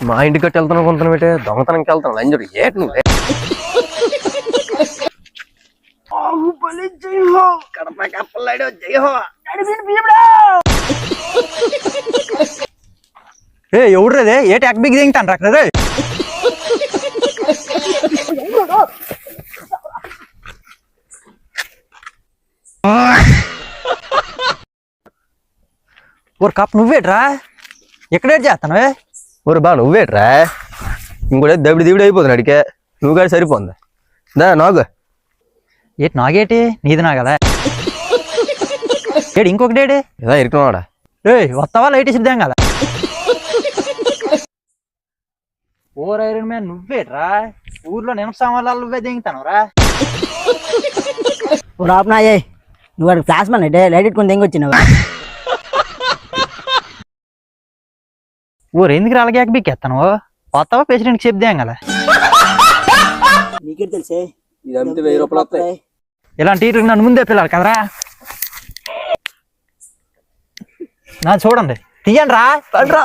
మా ఇంటి కట్టి వెళ్తాను కొంత పెట్టే దొంగతనంకి వెళ్తాను లంజరు ఏటి నువ్వే ఎవడ్రదే ఏటి ఎక్బిగ్ దింగుతాను అక్కడ రే ఓర్ కప్ నువ్వేట్రా ఎక్కడేట్ చేస్తాను ఊరు బా నువ్వేట్రా ఇంకోటి దబిడి దివిడి అయిపోతుంది అడికే నువ్వు కానీ సరిపోంది దా నాగు ఏటి నాగేటి నీది నా కదా ఏడు ఇంకొకటేడి ఏదా ఇరుకున్నాడా వస్తావా లైట్ ఇద్దాం కదా ఓర్ ఐరన్ మ్యాన్ నువ్వేట్రా ఊర్లో నినప సామాన్లు నువ్వే దింగుతాను రా రాపునాయే నువ్వు వాడికి ఫ్లాష్ మ్యాన్ అంటే లైట్ ఇట్టుకుని దింగొచ్చినావా ఊరు ఎందుకు అలాగే ఎక్బిక్కేస్తాను వస్తావా ప్రెసిడెంట్కి చెప్దాం కదా నీకే తెలిసే ఇది అమ్మితే 1000 రూపాయలు వస్తాయి ఇలాంటి టీటర్కి నన్ను ముందే పిల్లలు కదరా నా చూడండి తీయండి రా పడ్రా